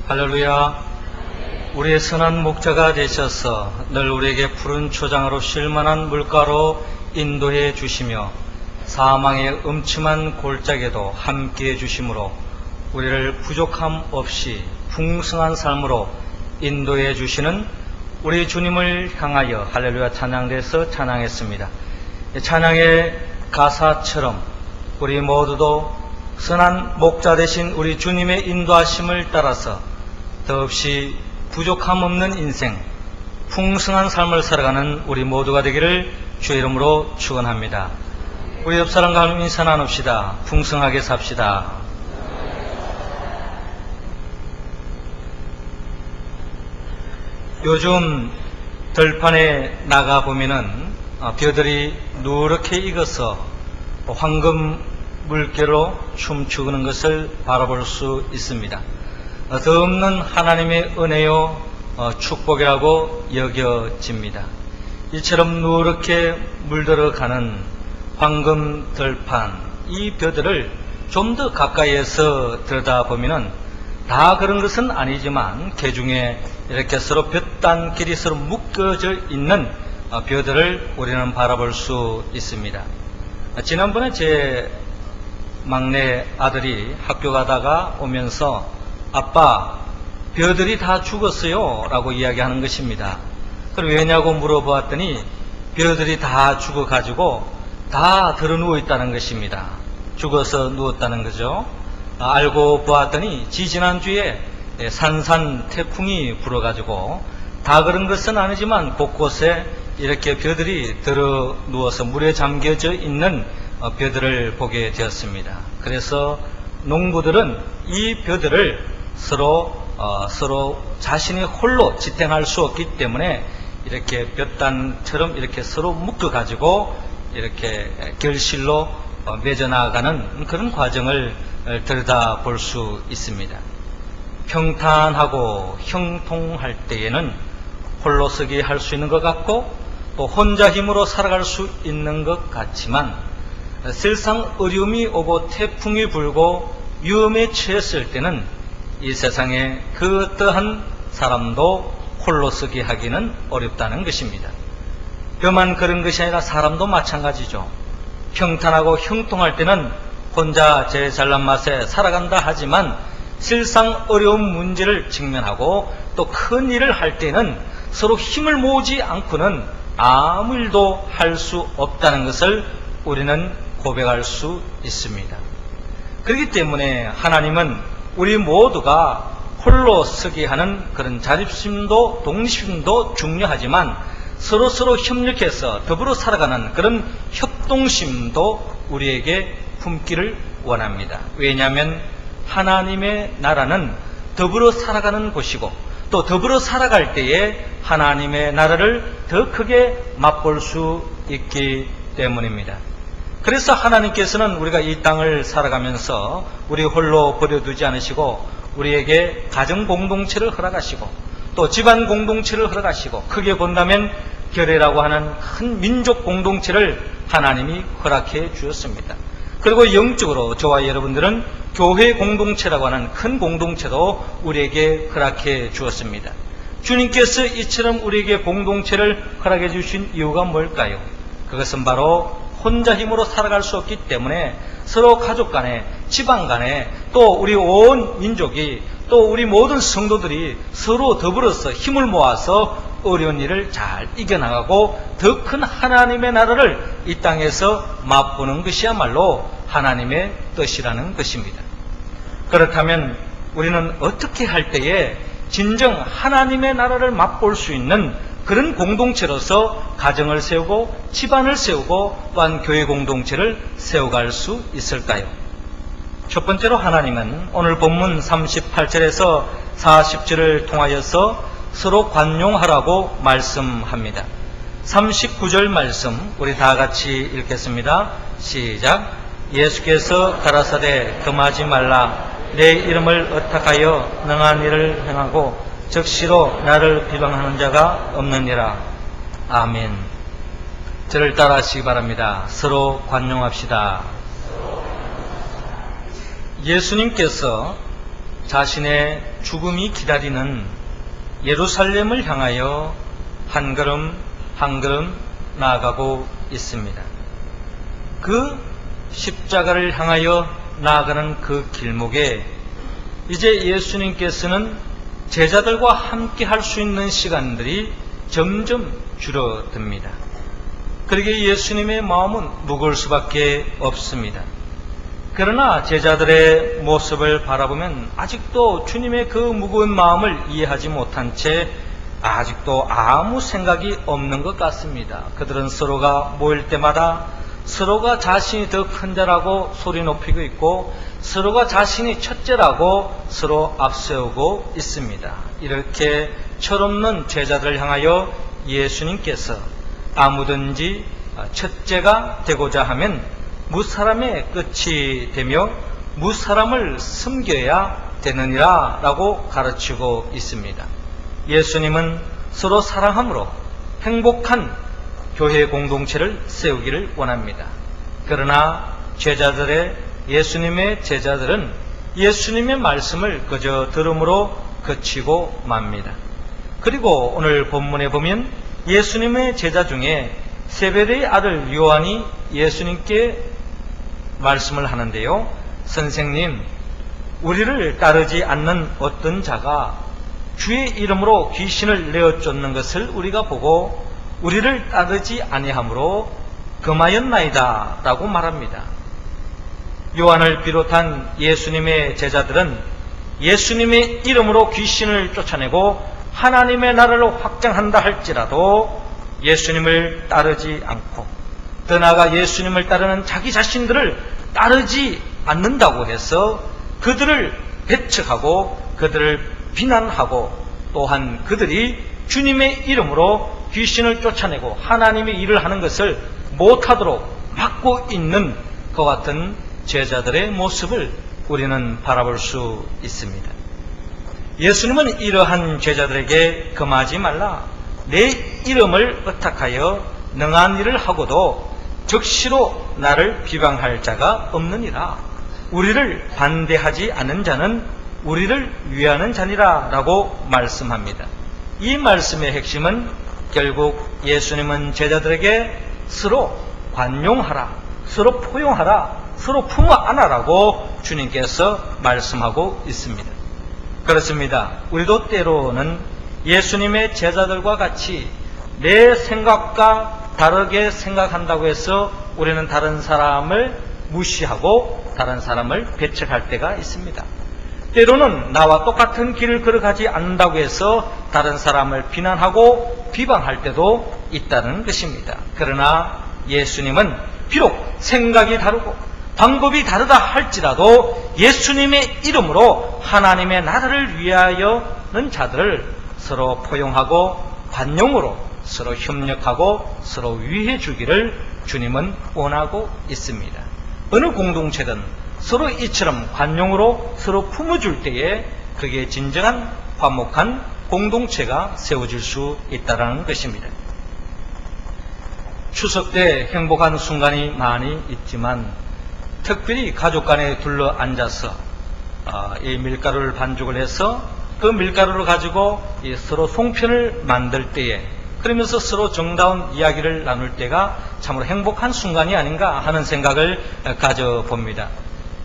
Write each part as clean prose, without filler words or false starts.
할렐루야. 우리의 선한 목자가 되셔서 늘 우리에게 푸른 초장으로 쉴만한 물가로 인도해 주시며 사망의 음침한 골짜기에도 함께해 주심으로 우리를 부족함 없이 풍성한 삶으로 인도해 주시는 우리 주님을 향하여 할렐루야 찬양대에서 찬양했습니다. 찬양의 가사처럼 우리 모두도 선한 목자 되신 우리 주님의 인도하심을 따라서 더없이 부족함 없는 인생, 풍성한 삶을 살아가는 우리 모두가 되기를 주의 이름으로 축원합니다. 우리 옆 사람과 인사 나눕시다. 풍성하게 삽시다. 요즘 들판에 나가보면은 벼들이 누렇게 익어서 황금 물결로 춤추는 것을 바라볼 수 있습니다. 더없는 하나님의 은혜요 축복이라고 여겨집니다. 이처럼 누렇게 물들어가는 황금 들판, 이 벼들을 좀 더 가까이에서 들여다보면 다 그런 것은 아니지만 개중에 이렇게 서로 볕단끼리 서로 묶여져 있는 벼들을 우리는 바라볼 수 있습니다. 지난번에 제 막내 아들이 학교 가다가 오면서 아빠, 벼들이 다 죽었어요 라고 이야기하는 것입니다. 그럼 왜냐고 물어보았더니 벼들이 다 죽어가지고 다 들어 누워 있다는 것입니다. 죽어서 누웠다는 거죠. 알고 보았더니 지지난주에 산산 태풍이 불어가지고 다 그런 것은 아니지만 곳곳에 이렇게 벼들이 들어 누워서 물에 잠겨져 있는 벼들을 보게 되었습니다. 그래서 농부들은 이 벼들을 서로 자신이 홀로 지탱할 수 없기 때문에 이렇게 볕단처럼 이렇게 서로 묶어가지고 이렇게 결실로 맺어나가는 그런 과정을 들여다볼 수 있습니다. 평탄하고 형통할 때에는 홀로서기 할 수 있는 것 같고 또 혼자 힘으로 살아갈 수 있는 것 같지만 실상 어려움이 오고 태풍이 불고 위험에 처했을 때는 이 세상에 그 어떠한 사람도 홀로서기 하기는 어렵다는 것입니다. 벼만 그런 것이 아니라 사람도 마찬가지죠. 평탄하고 형통할 때는 혼자 제 잘난 맛에 살아간다 하지만 실상 어려운 문제를 직면하고 또 큰 일을 할 때는 서로 힘을 모으지 않고는 아무 일도 할 수 없다는 것을 우리는 고백할 수 있습니다. 그렇기 때문에 하나님은 우리 모두가 홀로 서기 하는 그런 자립심도 독립심도 중요하지만 서로 협력해서 더불어 살아가는 그런 협동심도 우리에게 품기를 원합니다. 왜냐하면 하나님의 나라는 더불어 살아가는 곳이고 또 더불어 살아갈 때에 하나님의 나라를 더 크게 맛볼 수 있기 때문입니다. 그래서 하나님께서는 우리가 이 땅을 살아가면서 우리 홀로 버려두지 않으시고 우리에게 가정 공동체를 허락하시고 또 집안 공동체를 허락하시고 크게 본다면 교회라고 하는 큰 민족 공동체를 하나님이 허락해 주었습니다. 그리고 영적으로 저와 여러분들은 교회 공동체라고 하는 큰 공동체도 우리에게 허락해 주었습니다. 주님께서 이처럼 우리에게 공동체를 허락해 주신 이유가 뭘까요? 그것은 바로 혼자 힘으로 살아갈 수 없기 때문에 서로 가족 간에 집안 간에 또 우리 온 민족이 또 우리 모든 성도들이 서로 더불어서 힘을 모아서 어려운 일을 잘 이겨나가고 더 큰 하나님의 나라를 이 땅에서 맛보는 것이야말로 하나님의 뜻이라는 것입니다. 그렇다면 우리는 어떻게 할 때에 진정 하나님의 나라를 맛볼 수 있는 그런 공동체로서 가정을 세우고 집안을 세우고 또한 교회 공동체를 세워갈 수 있을까요? 첫 번째로 하나님은 오늘 본문 38절에서 40절을 통하여서 서로 관용하라고 말씀합니다. 39절 말씀 우리 다 같이 읽겠습니다. 시작. 예수께서 가라사대 금하지 말라. 내 이름을 의탁하여 능한 일을 행하고 적시로 나를 비방하는 자가 없느니라. 아멘. 저를 따라 하시기 바랍니다. 서로 관용합시다. 예수님께서 자신의 죽음이 기다리는 예루살렘을 향하여 한 걸음 한 걸음 나아가고 있습니다. 그 십자가를 향하여 나아가는 그 길목에 이제 예수님께서는 제자들과 함께 할 수 있는 시간들이 점점 줄어듭니다. 그러기에 예수님의 마음은 무거울 수밖에 없습니다. 그러나 제자들의 모습을 바라보면 아직도 주님의 그 무거운 마음을 이해하지 못한 채 아직도 아무 생각이 없는 것 같습니다. 그들은 서로가 모일 때마다 서로가 자신이 더 큰 자라고 소리 높이고 있고 서로가 자신이 첫째라고 서로 앞세우고 있습니다. 이렇게 철없는 제자들을 향하여 예수님께서 아무든지 첫째가 되고자 하면 무사람의 끝이 되며 무사람을 섬겨야 되느니라 라고 가르치고 있습니다. 예수님은 서로 사랑함으로 행복한 교회 공동체를 세우기를 원합니다. 그러나 예수님의 제자들은 예수님의 말씀을 그저 들음으로 그치고 맙니다. 그리고 오늘 본문에 보면 예수님의 제자 중에 세베대의 아들 요한이 예수님께 말씀을 하는데요. 선생님, 우리를 따르지 않는 어떤 자가 주의 이름으로 귀신을 내어 쫓는 것을 우리가 보고 우리를 따르지 아니하므로 금하였나이다 라고 말합니다. 요한을 비롯한 예수님의 제자들은 예수님의 이름으로 귀신을 쫓아내고 하나님의 나라를 확장한다 할지라도 예수님을 따르지 않고 더 나아가 예수님을 따르는 자기 자신들을 따르지 않는다고 해서 그들을 배척하고 그들을 비난하고 또한 그들이 주님의 이름으로 귀신을 쫓아내고 하나님의 일을 하는 것을 못하도록 막고 있는 그와 같은 제자들의 모습을 우리는 바라볼 수 있습니다. 예수님은 이러한 제자들에게 금하지 말라. 내 이름을 의탁하여 능한 일을 하고도 적시로 나를 비방할 자가 없느니라. 우리를 반대하지 않은 자는 우리를 위하는 자니라 라고 말씀합니다. 이 말씀의 핵심은 결국 예수님은 제자들에게 서로 관용하라, 서로 포용하라, 서로 품어 안아라고 주님께서 말씀하고 있습니다. 그렇습니다. 우리도 때로는 예수님의 제자들과 같이 내 생각과 다르게 생각한다고 해서 우리는 다른 사람을 무시하고 다른 사람을 배척할 때가 있습니다. 때로는 나와 똑같은 길을 걸어가지 않는다고 해서 다른 사람을 비난하고 비방할 때도 있다는 것입니다. 그러나 예수님은 비록 생각이 다르고 방법이 다르다 할지라도 예수님의 이름으로 하나님의 나라를 위하여는 자들을 서로 포용하고 관용으로 서로 협력하고 서로 위해 주기를 주님은 원하고 있습니다. 어느 공동체든 서로 이처럼 관용으로 서로 품어줄 때에 그게 진정한 화목한 공동체가 세워질 수 있다는 것입니다. 추석 때 행복한 순간이 많이 있지만 특별히 가족 간에 둘러 앉아서 이 밀가루를 반죽을 해서 그 밀가루를 가지고 서로 송편을 만들 때에 그러면서 서로 정다운 이야기를 나눌 때가 참으로 행복한 순간이 아닌가 하는 생각을 가져봅니다.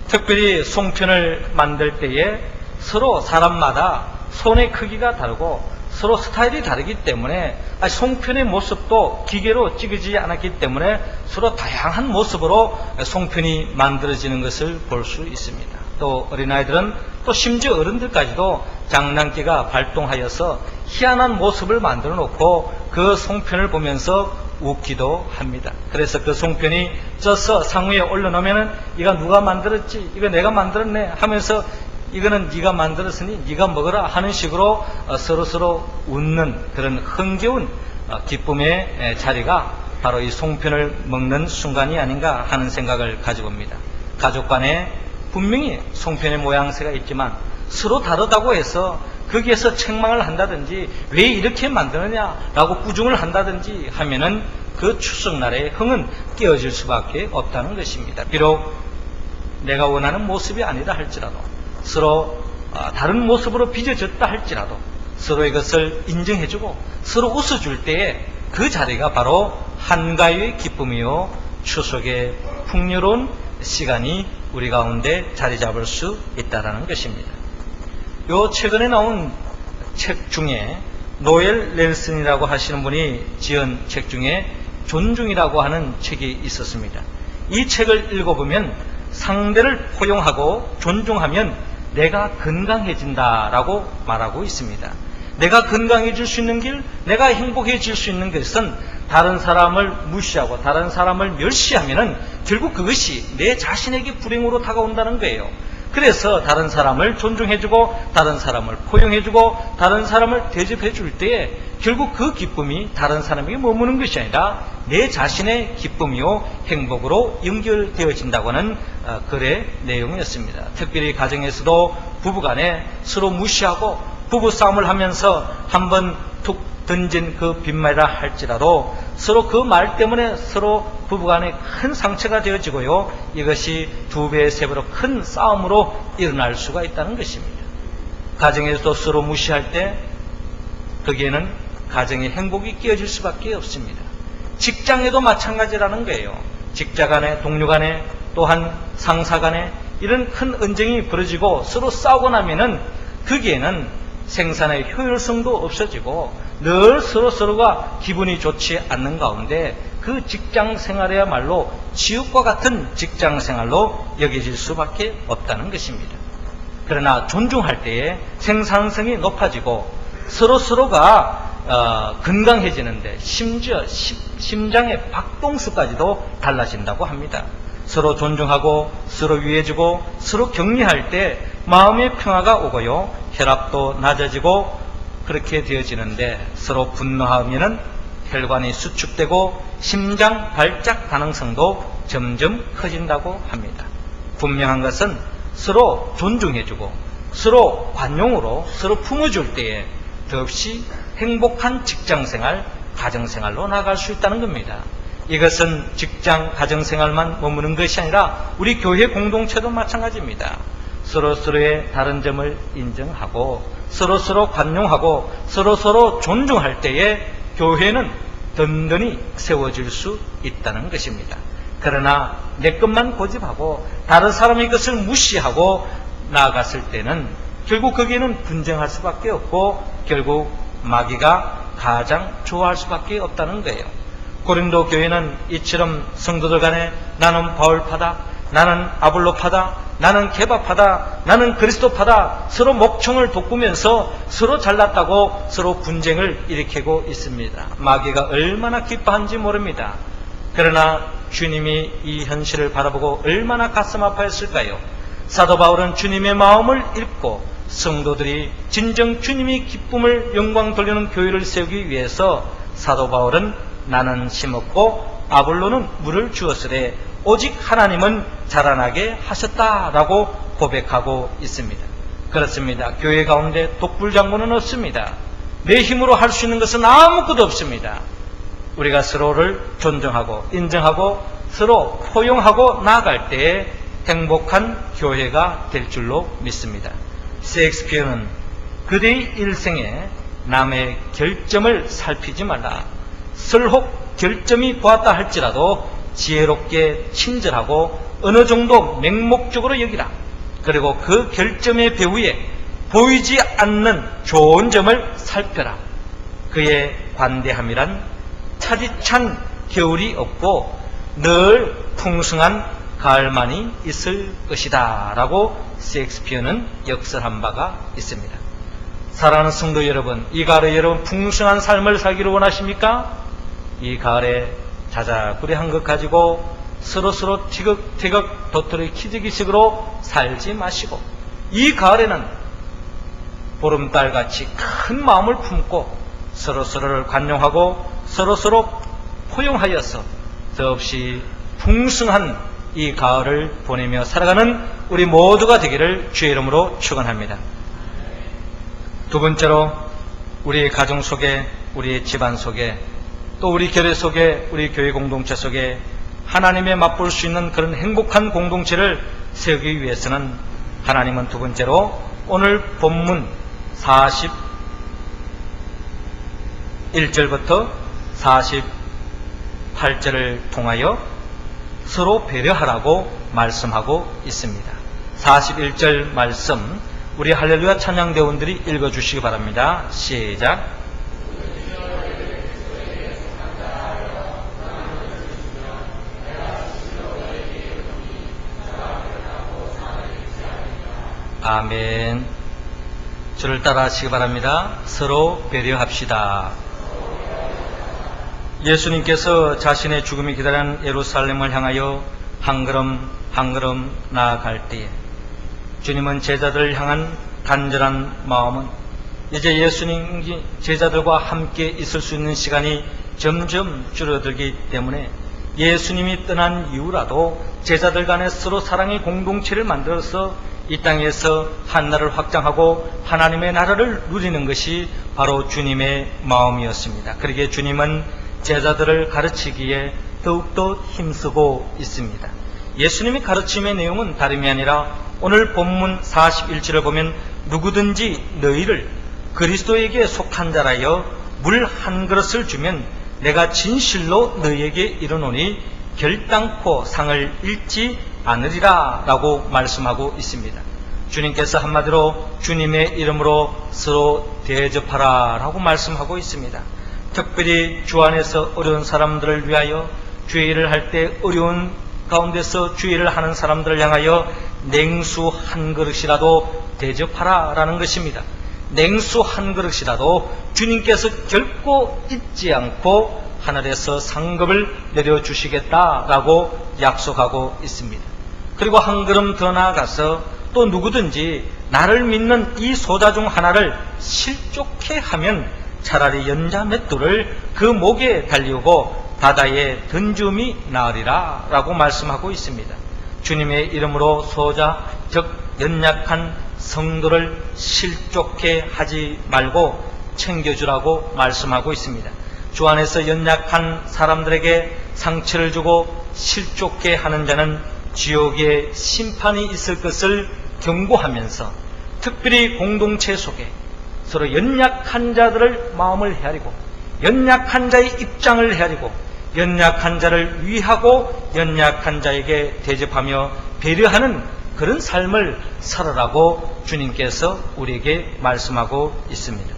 특별히 송편을 만들 때에 서로 사람마다 손의 크기가 다르고 서로 스타일이 다르기 때문에 송편의 모습도 기계로 찍어지지 않았기 때문에 서로 다양한 모습으로 송편이 만들어지는 것을 볼 수 있습니다. 또 어린아이들은 또 심지어 어른들까지도 장난기가 발동하여서 희한한 모습을 만들어 놓고 그 송편을 보면서 웃기도 합니다. 그래서 그 송편이 쪄서 상위에 올려놓으면 이거 누가 만들었지? 이거 내가 만들었네 하면서 이거는 네가 만들었으니 네가 먹어라 하는 식으로 서로서로 웃는 그런 흥겨운 기쁨의 자리가 바로 이 송편을 먹는 순간이 아닌가 하는 생각을 가져봅니다. 가족 간에 분명히 송편의 모양새가 있지만 서로 다르다고 해서 거기에서 책망을 한다든지 왜 이렇게 만드느냐라고 꾸중을 한다든지 하면은 그 추석날의 흥은 깨어질 수밖에 없다는 것입니다. 비록 내가 원하는 모습이 아니다 할지라도 서로 다른 모습으로 빚어졌다 할지라도 서로 이것을 인정해주고 서로 웃어줄 때에 그 자리가 바로 한가위의 기쁨이요 추석의 풍요로운 시간이 우리 가운데 자리 잡을 수 있다는 것입니다. 요 최근에 나온 책 중에 노엘 넬슨이라고 하시는 분이 지은 책 중에 존중이라고 하는 책이 있었습니다. 이 책을 읽어보면 상대를 포용하고 존중하면 내가 건강해진다라고 말하고 있습니다. 내가 건강해질 수 있는 길, 내가 행복해질 수 있는 것은 다른 사람을 무시하고 다른 사람을 멸시하면은 결국 그것이 내 자신에게 불행으로 다가온다는 거예요. 그래서 다른 사람을 존중해주고 다른 사람을 포용해주고 다른 사람을 대접해줄 때에 결국 그 기쁨이 다른 사람에게 머무는 것이 아니라 내 자신의 기쁨이요 행복으로 연결되어진다고는 글의 내용이었습니다. 특별히 가정에서도 부부간에 서로 무시하고 부부싸움을 하면서 한번 툭 던진 그 빈말이라 할지라도 서로 그 말 때문에 서로 부부간에 큰 상처가 되어지고요. 이것이 2배, 3배로 큰 싸움으로 일어날 수가 있다는 것입니다. 가정에서도 서로 무시할 때 거기에는 가정의 행복이 깨어질 수밖에 없습니다. 직장에도 마찬가지라는 거예요. 직자 간에, 동료 간에, 또한 상사 간에 이런 큰 언쟁이 벌어지고 서로 싸우고 나면은 거기에는 생산의 효율성도 없어지고 늘 서로가 기분이 좋지 않는 가운데 그 직장 생활이야말로 지옥과 같은 직장 생활로 여겨질 수밖에 없다는 것입니다. 그러나 존중할 때에 생산성이 높아지고 서로가 건강해지는데 심지어 심장의 박동수까지도 달라진다고 합니다. 서로 존중하고 서로 위해주고 서로 격려할 때 마음의 평화가 오고요. 혈압도 낮아지고 그렇게 되어지는데 서로 분노하면은 혈관이 수축되고 심장 발작 가능성도 점점 커진다고 합니다. 분명한 것은 서로 존중해주고 서로 관용으로 서로 품어줄 때에 더없이 행복한 직장생활, 가정생활로 나아갈 수 있다는 겁니다. 이것은 직장, 가정생활만 머무는 것이 아니라 우리 교회 공동체도 마찬가지입니다. 서로의 다른 점을 인정하고 서로 관용하고 서로 존중할 때에 교회는 든든히 세워질 수 있다는 것입니다. 그러나 내 것만 고집하고 다른 사람의 것을 무시하고 나아갔을 때는 결국 거기에는 분쟁할 수밖에 없고 결국 마귀가 가장 좋아할 수밖에 없다는 거예요. 고린도 교회는 이처럼 성도들 간에 나는 바울파다, 나는 아볼로파다, 나는 게바파다, 나는 그리스도파다 서로 목청을 돋구면서 서로 잘났다고 서로 분쟁을 일으키고 있습니다. 마귀가 얼마나 기뻐한지 모릅니다. 그러나 주님이 이 현실을 바라보고 얼마나 가슴 아파했을까요? 사도 바울은 주님의 마음을 읽고 성도들이 진정 주님이 기쁨을 영광 돌리는 교회를 세우기 위해서 사도 바울은 나는 심었고 아볼로는 물을 주었으되 오직 하나님은 자라나게 하셨다라고 고백하고 있습니다. 그렇습니다. 교회 가운데 독불장군은 없습니다. 내 힘으로 할 수 있는 것은 아무것도 없습니다. 우리가 서로를 존중하고 인정하고 서로 포용하고 나아갈 때에 행복한 교회가 될 줄로 믿습니다. 셰익스피어는 그대의 일생에 남의 결점을 살피지 말라. 설혹 결점이 보았다 할지라도 지혜롭게 친절하고 어느 정도 맹목적으로 여기라. 그리고 그 결점의 배후에 보이지 않는 좋은 점을 살펴라. 그의 관대함이란 차디찬 겨울이 없고 늘 풍성한 가을만이 있을 것이다 라고 셰익스피어는 역설한 바가 있습니다. 사랑하는 성도 여러분, 이 가을에 여러분 풍성한 삶을 살기를 원하십니까? 이 가을에 자작구레한 것 가지고 서로 티격태격 도토리 키재기식으로 살지 마시고 이 가을에는 보름달같이 큰 마음을 품고 서로를 관용하고 서로 포용하여서 더없이 풍성한 이 가을을 보내며 살아가는 우리 모두가 되기를 주의 이름으로 축원합니다. 두 번째로 우리의 가정 속에, 우리의 집안 속에, 또 우리 교회 속에, 우리 교회 공동체 속에 하나님의 맛볼 수 있는 그런 행복한 공동체를 세우기 위해서는 하나님은 두 번째로 오늘 본문 41절부터 48절을 통하여 서로 배려하라고 말씀하고 있습니다. 41절 말씀 우리 할렐루야 찬양대원들이 읽어주시기 바랍니다. 시작. 아멘. 저를 따라 하시기 바랍니다. 서로 배려합시다. 예수님께서 자신의 죽음이 기다리는 예루살렘을 향하여 한 걸음 한 걸음 나아갈 때에 주님은 제자들을 향한 간절한 마음은 이제 예수님이 제자들과 함께 있을 수 있는 시간이 점점 줄어들기 때문에 예수님이 떠난 이후라도 제자들 간에 서로 사랑의 공동체를 만들어서 이 땅에서 한나라를 확장하고 하나님의 나라를 누리는 것이 바로 주님의 마음이었습니다. 그러기에 주님은 제자들을 가르치기에 더욱더 힘쓰고 있습니다. 예수님의 가르침의 내용은 다름이 아니라 오늘 본문 41절을 보면 누구든지 너희를 그리스도에게 속한 자라여 물 한 그릇을 주면 내가 진실로 너희에게 이르노니 결단코 상을 잃지 않으리라 라고 말씀하고 있습니다. 주님께서 한마디로 주님의 이름으로 서로 대접하라 라고 말씀하고 있습니다. 특별히 주 안에서 어려운 사람들을 위하여 주의 일을 할 때 어려운 가운데서 주의 일을 하는 사람들을 향하여 냉수 한 그릇이라도 대접하라 라는 것입니다. 냉수 한 그릇이라도 주님께서 결코 잊지 않고 하늘에서 상급을 내려주시겠다라고 약속하고 있습니다. 그리고 한 걸음 더 나아가서 또 누구든지 나를 믿는 이 소자 중 하나를 실족해 하면 차라리 연자 맷돌을 그 목에 달리우고 바다에 던줌이 나으리라 라고 말씀하고 있습니다. 주님의 이름으로 소자 즉 연약한 성도를 실족해 하지 말고 챙겨주라고 말씀하고 있습니다. 주 안에서 연약한 사람들에게 상처를 주고 실족해 하는 자는 지옥의 심판이 있을 것을 경고하면서 특별히 공동체 속에 서로 연약한 자들을 마음을 헤아리고 연약한 자의 입장을 헤아리고 연약한 자를 위하고 연약한 자에게 대접하며 배려하는 그런 삶을 살아라고 주님께서 우리에게 말씀하고 있습니다.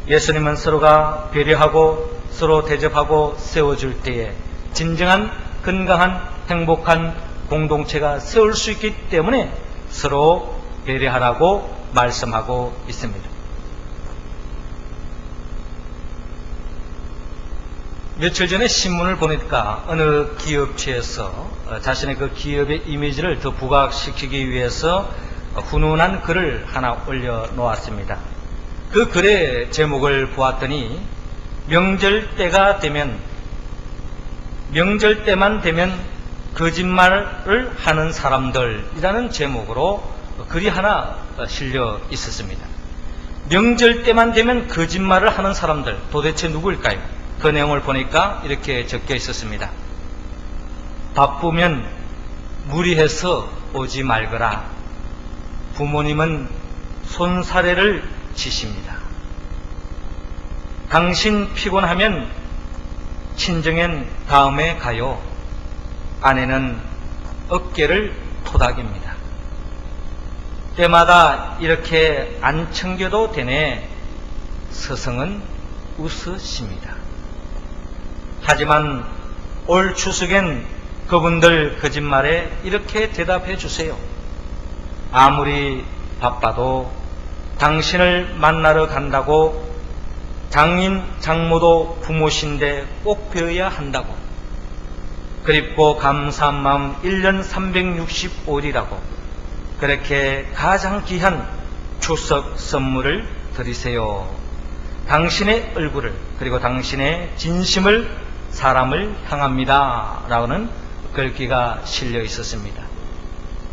예수님은 서로가 배려하고 서로 대접하고 세워줄 때에 진정한 건강한 행복한 공동체가 세울 수 있기 때문에 서로 배려하라고 말씀하고 있습니다. 며칠 전에 신문을 보니까 어느 기업체에서 자신의 그 기업의 이미지를 더 부각시키기 위해서 훈훈한 글을 하나 올려놓았습니다. 그 글의 제목을 보았더니 명절 때만 되면 거짓말을 하는 사람들이라는 제목으로 글이 하나 실려 있었습니다. 명절 때만 되면 거짓말을 하는 사람들 도대체 누구일까요? 그 내용을 보니까 이렇게 적혀 있었습니다. 바쁘면 무리해서 오지 말거라. 부모님은 손사래를 치십니다. 당신 피곤하면 친정엔 다음에 가요. 아내는 어깨를 토닥입니다. 때마다 이렇게 안 챙겨도 되네. 스승은 웃으십니다. 하지만 올 추석엔 그분들 거짓말에 이렇게 대답해 주세요. 아무리 바빠도 당신을 만나러 간다고 장인 장모도 부모신데 꼭 뵈어야 한다고 그립고 감사한 마음 1년 365일이라고 그렇게 가장 귀한 추석 선물을 드리세요. 당신의 얼굴을 그리고 당신의 진심을 사람을 향합니다 라고는 글귀가 실려 있었습니다.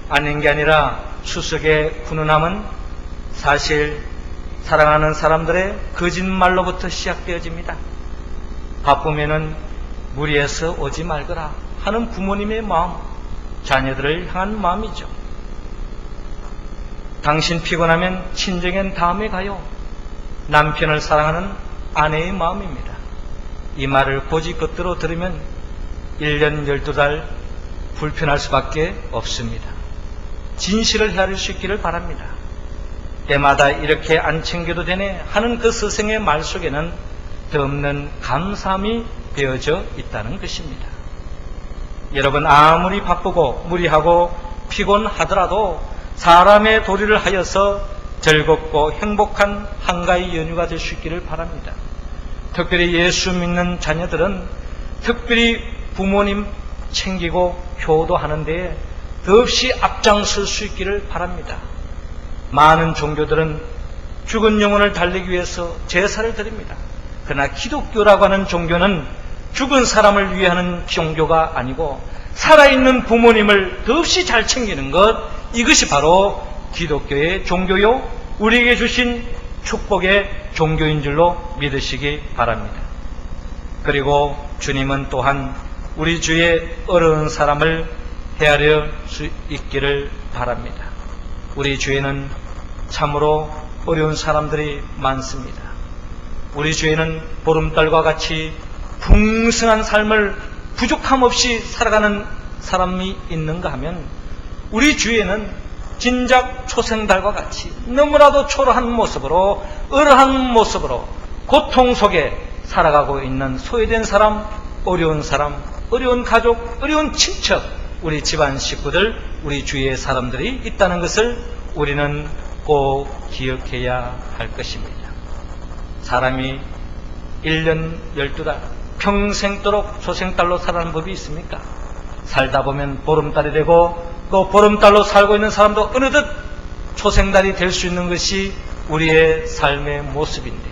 아닌 게 아니라 추석의 훈훈함은 사실 사랑하는 사람들의 거짓말로부터 시작되어집니다. 바쁘면은 무리해서 오지 말거라 하는 부모님의 마음, 자녀들을 향한 마음이죠. 당신 피곤하면 친정엔 다음에 가요. 남편을 사랑하는 아내의 마음입니다. 이 말을 고지껏대로 들으면 1년 12달 불편할 수밖에 없습니다. 진실을 헤아릴 수 있기를 바랍니다. 때마다 이렇게 안 챙겨도 되네 하는 그 스승의 말 속에는 더없는 감사함이 배어져 있다는 것입니다. 여러분, 아무리 바쁘고 무리하고 피곤하더라도 사람의 도리를 하여서 즐겁고 행복한 한가위 연휴가 될 수 있기를 바랍니다. 특별히 예수 믿는 자녀들은 특별히 부모님 챙기고 효도하는 데에 더없이 앞장설 수 있기를 바랍니다. 많은 종교들은 죽은 영혼을 달래기 위해서 제사를 드립니다. 그러나 기독교라고 하는 종교는 죽은 사람을 위해 하는 종교가 아니고 살아있는 부모님을 더없이 잘 챙기는 것, 이것이 바로 기독교의 종교요, 우리에게 주신 축복의 종교인 줄로 믿으시기 바랍니다. 그리고 주님은 또한 우리 주위에 어려운 사람을 헤아려 수 있기를 바랍니다. 우리 주위에는 참으로 어려운 사람들이 많습니다. 우리 주위에는 보름달과 같이 풍성한 삶을 부족함 없이 살아가는 사람이 있는가 하면 우리 주위에는 진작 초생달과 같이 너무나도 초라한 모습으로, 얼한 모습으로 고통 속에 살아가고 있는 소외된 사람, 어려운 가족, 어려운 친척, 우리 집안 식구들, 우리 주위의 사람들이 있다는 것을 우리는 꼭 기억해야 할 것입니다. 사람이 1년 12달 평생도록 초생달로 살아가는 법이 있습니까? 살다 보면 보름달이 되고 또 보름달로 살고 있는 사람도 어느덧 초생달이 될 수 있는 것이 우리의 삶의 모습인데,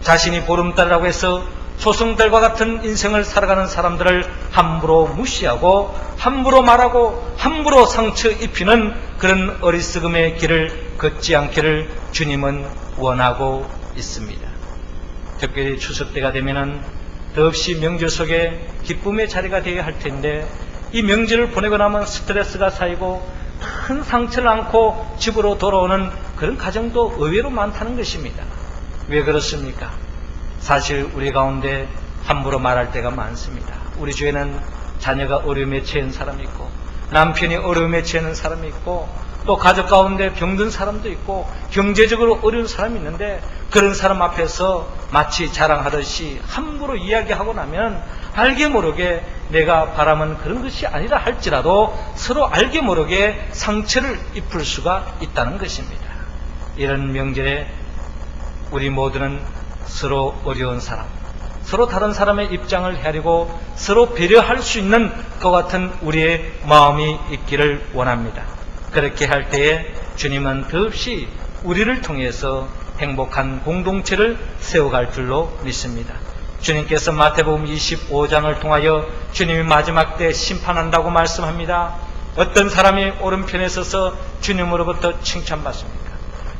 자신이 보름달이라고 해서 초생달과 같은 인생을 살아가는 사람들을 함부로 무시하고 함부로 말하고 함부로 상처 입히는 그런 어리석음의 길을 걷지 않기를 주님은 원하고 있습니다. 특별히 추석 때가 되면은 더없이 명절 속에 기쁨의 자리가 되어야 할 텐데, 이 명절을 보내고 나면 스트레스가 쌓이고 큰 상처를 안고 집으로 돌아오는 그런 가정도 의외로 많다는 것입니다. 왜 그렇습니까? 사실 우리 가운데 함부로 말할 때가 많습니다. 우리 주에는 자녀가 어려움에 처한 사람이 있고, 남편이 어려움에 처한 사람이 있고, 또 가족 가운데 병든 사람도 있고, 경제적으로 어려운 사람이 있는데, 그런 사람 앞에서 마치 자랑하듯이 함부로 이야기하고 나면 알게 모르게 내가 바라는 그런 것이 아니라 할지라도 서로 알게 모르게 상처를 입을 수가 있다는 것입니다. 이런 명절에 우리 모두는 서로 어려운 사람, 서로 다른 사람의 입장을 헤아리고 서로 배려할 수 있는 것 같은 우리의 마음이 있기를 원합니다. 그렇게 할 때에 주님은 더없이 우리를 통해서 행복한 공동체를 세워갈 줄로 믿습니다. 주님께서 마태복음 25장을 통하여 주님이 마지막 때 심판한다고 말씀합니다. 어떤 사람이 오른편에 서서 주님으로부터 칭찬받습니까?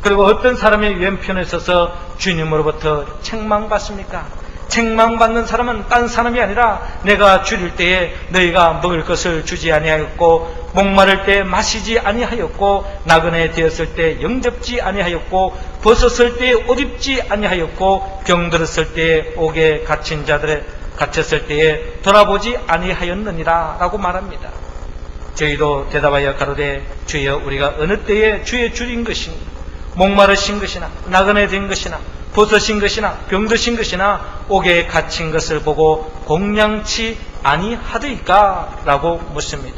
그리고 어떤 사람이 왼편에 서서 주님으로부터 책망받습니까? 책망받는 사람은 딴 사람이 아니라 내가 줄일 때에 너희가 먹을 것을 주지 아니하였고, 목마를 때 마시지 아니하였고, 나그네 되었을 때 영접지 아니하였고, 벗었을 때 옷 입지 아니하였고, 병들었을 때에 옥에 갇힌 자들의 갇혔을 때에 돌아보지 아니하였느니라 라고 말합니다. 저희도 대답하여 가로되, 주여 우리가 어느 때에 주의 줄인 것인가, 목마르신 것이나 나그네 된 것이나 벗으신 것이나 병드신 것이나 옥에 갇힌 것을 보고 공양치 아니하더이까? 라고 묻습니다.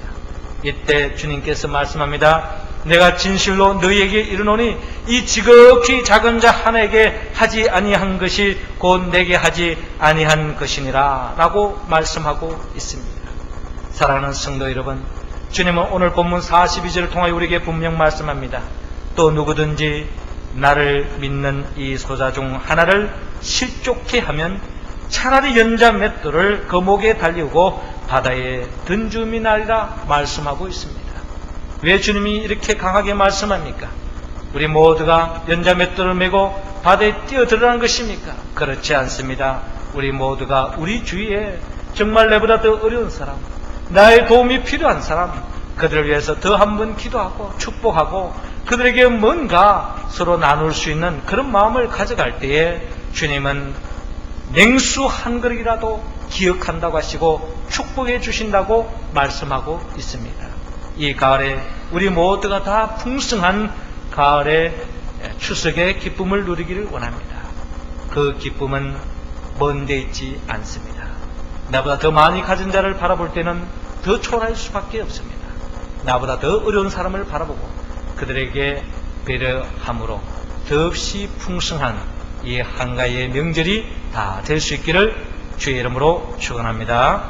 이때 주님께서 말씀합니다. 내가 진실로 너희에게 이르노니 이 지극히 작은 자 하나에게 하지 아니한 것이 곧 내게 하지 아니한 것이니라 라고 말씀하고 있습니다. 사랑하는 성도 여러분, 주님은 오늘 본문 42절을 통하여 우리에게 분명 말씀합니다. 또 누구든지 나를 믿는 이 소자 중 하나를 실족케 하면 차라리 연자 맷돌을 그 목에 달리고 바다에 던주미나리라 말씀하고 있습니다. 왜 주님이 이렇게 강하게 말씀합니까? 우리 모두가 연자 맷돌을 메고 바다에 뛰어들어가는 것입니까? 그렇지 않습니다. 우리 모두가 우리 주위에 정말 내보다 더 어려운 사람, 나의 도움이 필요한 사람, 그들을 위해서 더 한 번 기도하고 축복하고 그들에게 뭔가 서로 나눌 수 있는 그런 마음을 가져갈 때에 주님은 냉수 한 그릇이라도 기억한다고 하시고 축복해 주신다고 말씀하고 있습니다. 이 가을에 우리 모두가 다 풍성한 가을의 추석의 기쁨을 누리기를 원합니다. 그 기쁨은 먼 데 있지 않습니다. 나보다 더 많이 가진 자를 바라볼 때는 더 초라할 수밖에 없습니다. 나보다 더 어려운 사람을 바라보고 그들에게 배려함으로 더없이 풍성한 이 한가위의 명절이 다 될 수 있기를 주의 이름으로 축원합니다.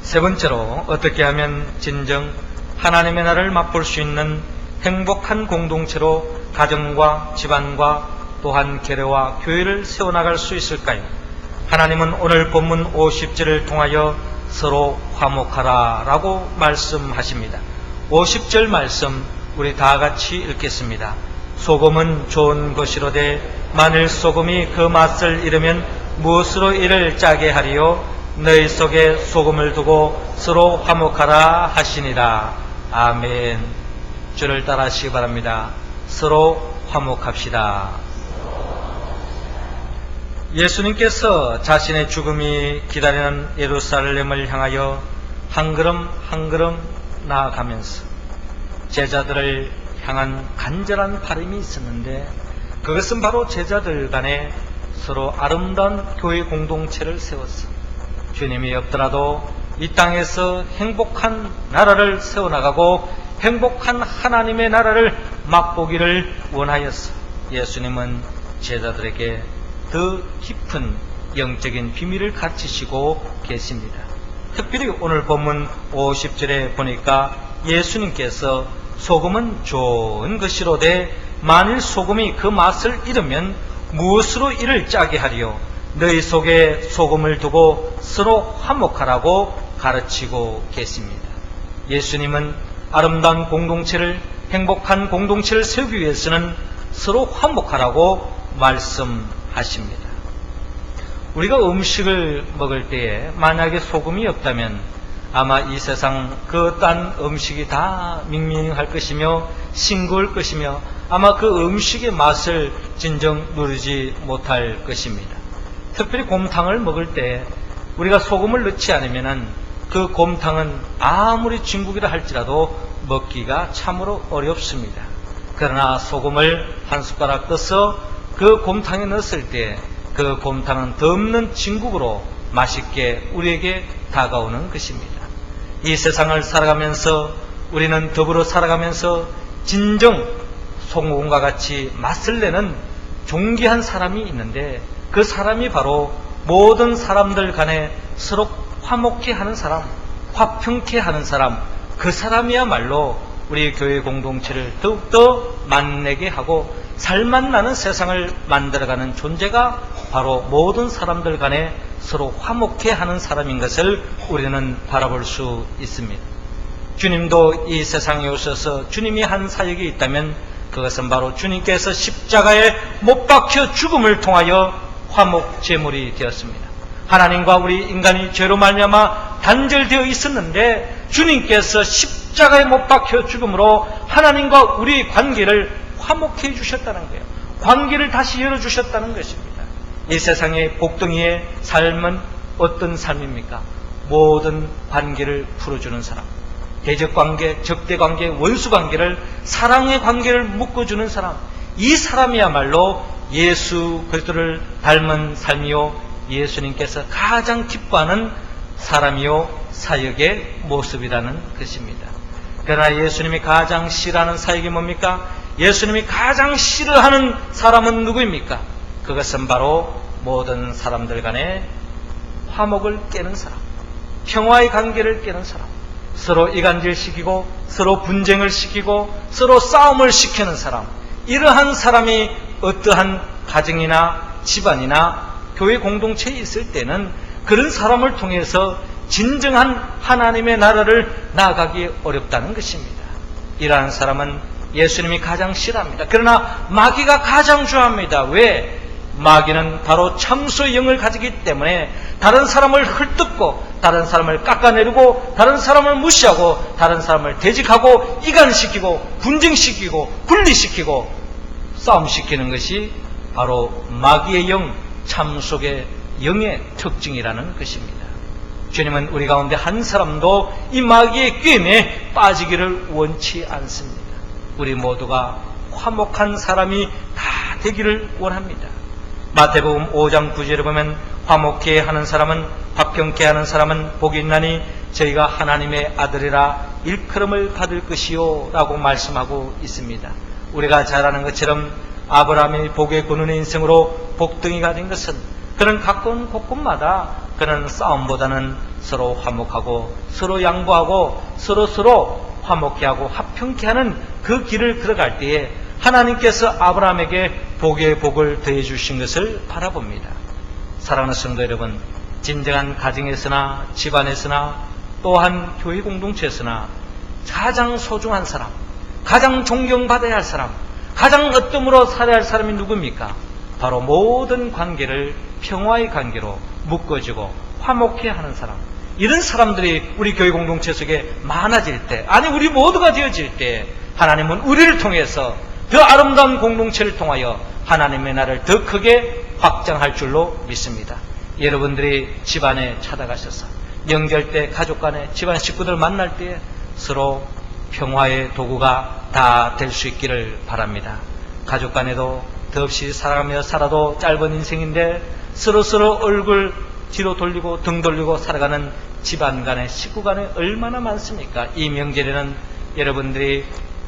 세 번째로, 어떻게 하면 진정 하나님의 나라를 맛볼 수 있는 행복한 공동체로 가정과 집안과 또한 교회와 교회를 세워나갈 수 있을까요? 하나님은 오늘 본문 50절을 통하여 서로 화목하라 라고 말씀하십니다. 50절 말씀 우리 다 같이 읽겠습니다. 소금은 좋은 것이로되 만일 소금이 그 맛을 잃으면 무엇으로 이를 짜게 하리요? 너희 속에 소금을 두고 서로 화목하라 하시니라. 아멘. 주를 따라하시기 바랍니다. 서로 화목합시다. 예수님께서 자신의 죽음이 기다리는 예루살렘을 향하여 한 걸음 한 걸음 나아가면서 제자들을 향한 간절한 바람이 있었는데, 그것은 바로 제자들 간에 서로 아름다운 교회 공동체를 세웠어. 주님이 없더라도 이 땅에서 행복한 나라를 세워나가고 행복한 하나님의 나라를 맛보기를 원하였어. 예수님은 제자들에게 더 깊은 영적인 비밀을 가르치시고 계십니다. 특별히 오늘 본문 50절에 보니까 예수님께서 소금은 좋은 것이로되 만일 소금이 그 맛을 잃으면 무엇으로 이를 짜게 하리요? 너희 속에 소금을 두고 서로 화목하라고 가르치고 계십니다. 예수님은 아름다운 공동체를, 행복한 공동체를 세우기 위해서는 서로 화목하라고 말씀하십니다. 우리가 음식을 먹을 때에 만약에 소금이 없다면 아마 이 세상 그 딴 음식이 다 밍밍할 것이며 싱거울 것이며 아마 그 음식의 맛을 진정 누리지 못할 것입니다. 특별히 곰탕을 먹을 때 우리가 소금을 넣지 않으면 그 곰탕은 아무리 진국이라 할지라도 먹기가 참으로 어렵습니다. 그러나 소금을 한 숟가락 떠서 그 곰탕에 넣었을 때 그 곰탕은 덮는 진국으로 맛있게 우리에게 다가오는 것입니다. 이 세상을 살아가면서 우리는 더불어 살아가면서 진정 소금과 같이 맛을 내는 존귀한 사람이 있는데, 그 사람이 바로 모든 사람들 간에 서로 화목해 하는 사람, 화평케 하는 사람, 그 사람이야말로 우리 교회 공동체를 더욱더 만나게 하고 살맛 나는 세상을 만들어가는 존재가 바로 모든 사람들 간에 서로 화목해 하는 사람인 것을 우리는 바라볼 수 있습니다. 주님도 이 세상에 오셔서 주님이 한 사역이 있다면 그것은 바로 주님께서 십자가에 못 박혀 죽음을 통하여 화목 제물이 되었습니다. 하나님과 우리 인간이 죄로 말미암아 단절되어 있었는데 주님께서 십자가에 못 박혀 죽음으로 하나님과 우리 관계를 화목해 주셨다는 거예요. 관계를 다시 열어주셨다는 것입니다. 이 세상의 복덩이의 삶은 어떤 삶입니까? 모든 관계를 풀어주는 사람, 대적관계, 적대관계, 원수관계를, 사랑의 관계를 묶어주는 사람, 이 사람이야말로 예수 그리스도를 닮은 삶이요, 예수님께서 가장 기뻐하는 사람이요 사역의 모습이라는 것입니다. 그러나 예수님이 가장 싫어하는 사역이 뭡니까? 예수님이 가장 싫어하는 사람은 누구입니까? 그것은 바로 모든 사람들 간에 화목을 깨는 사람, 평화의 관계를 깨는 사람, 서로 이간질시키고 서로 분쟁을 시키고 서로 싸움을 시키는 사람, 이러한 사람이 어떠한 가정이나 집안이나 교회 공동체에 있을 때는 그런 사람을 통해서 진정한 하나님의 나라를 나아가기 어렵다는 것입니다. 이러한 사람은 예수님이 가장 싫어합니다. 그러나 마귀가 가장 좋아합니다. 왜? 마귀는 바로 참소의 영을 가지기 때문에 다른 사람을 헐뜯고 다른 사람을 깎아내리고 다른 사람을 무시하고 다른 사람을 대직하고 이간시키고 분쟁시키고 분리시키고 싸움시키는 것이 바로 마귀의 영, 참속의 영의 특징이라는 것입니다. 주님은 우리 가운데 한 사람도 이 마귀의 꾀임에 빠지기를 원치 않습니다. 우리 모두가 화목한 사람이 다 되기를 원합니다. 마태복음 5장 9절에 보면 화목케 하는 사람은, 화평케 하는 사람은 복이 있나니 저희가 하나님의 아들이라 일컬음을 받을 것이요 라고 말씀하고 있습니다. 우리가 잘 아는 것처럼 아브라함이 복의 근원의 인생으로 복덩이가 된 것은 그는 가까운 곳곳마다 그는 싸움보다는 서로 화목하고 서로 양보하고 서로 화목케 하고 화평케 하는 그 길을 걸어갈 때에 하나님께서 아브라함에게 복의 복을 더해 주신 것을 바라봅니다. 사랑하는 성도 여러분, 진정한 가정에서나 집안에서나 또한 교회 공동체에서나 가장 소중한 사람, 가장 존경받아야 할 사람, 가장 어뜸으로 살아야 할 사람이 누굽니까? 바로 모든 관계를 평화의 관계로 묶어주고 화목해 하는 사람. 이런 사람들이 우리 교회 공동체 속에 많아질 때, 아니 우리 모두가 되어질 때 하나님은 우리를 통해서 더 아름다운 공동체를 통하여 하나님의 나라를 더 크게 확장할 줄로 믿습니다. 여러분들이 집안에 찾아가셔서 명절 때 가족 간에 집안 식구들 만날 때 서로 평화의 도구가 다 될 수 있기를 바랍니다. 가족 간에도 더없이 사랑하며 살아도 짧은 인생인데 서로 얼굴 뒤로 돌리고 등 돌리고 살아가는 집안 간에 식구 간에 얼마나 많습니까? 이 명절에는 여러분들이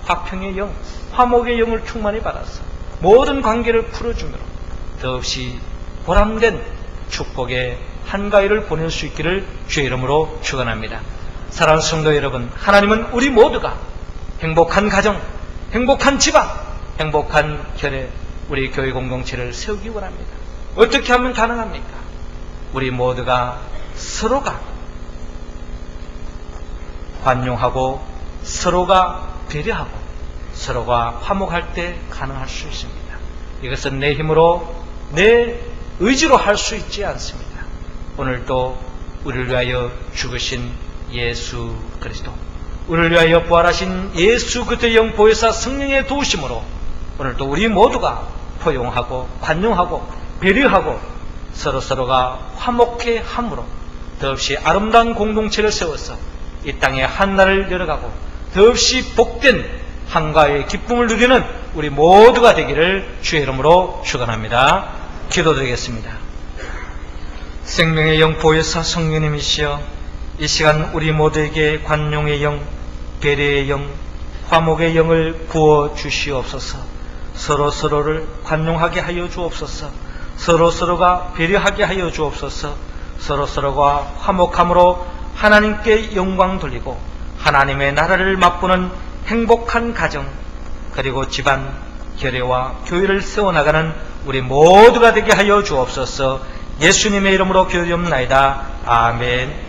화평의 영, 화목의 영을 충만히 받아서 모든 관계를 풀어주므로 더없이 보람된 축복의 한가위를 보낼 수 있기를 주의 이름으로 축원합니다. 사랑하는 성도 여러분, 하나님은 우리 모두가 행복한 가정, 행복한 집안, 행복한 결의 우리 교회 공동체를 세우기 원합니다. 어떻게 하면 가능합니까? 우리 모두가 서로가 관용하고 서로가 배려하고 서로가 화목할 때 가능할 수 있습니다. 이것은 내 힘으로 내 의지로 할 수 있지 않습니다. 오늘도 우리를 위하여 죽으신 예수 그리스도, 우리를 위하여 부활하신 예수 그리스도의 영 보혜사 성령의 도우심으로 오늘도 우리 모두가 포용하고 관용하고 배려하고 서로가 화목해 함으로 더없이 아름다운 공동체를 세워서 이 땅에 한나를 열어가고 더없이 복된 한가의 기쁨을 누리는 우리 모두가 되기를 주의 이름으로 축원합니다. 기도드리겠습니다. 생명의 영 보혜사 성령님이시여, 이 시간 우리 모두에게 관용의 영, 배려의 영, 화목의 영을 부어 주시옵소서. 서로를 관용하게 하여 주옵소서. 서로가 배려하게 하여 주옵소서. 서로가 화목함으로 하나님께 영광 돌리고 하나님의 나라를 맛보는 행복한 가정, 그리고 집안, 교회와 교회를 세워나가는 우리 모두가 되게 하여 주옵소서. 예수님의 이름으로 기도드리옵나이다. 아멘.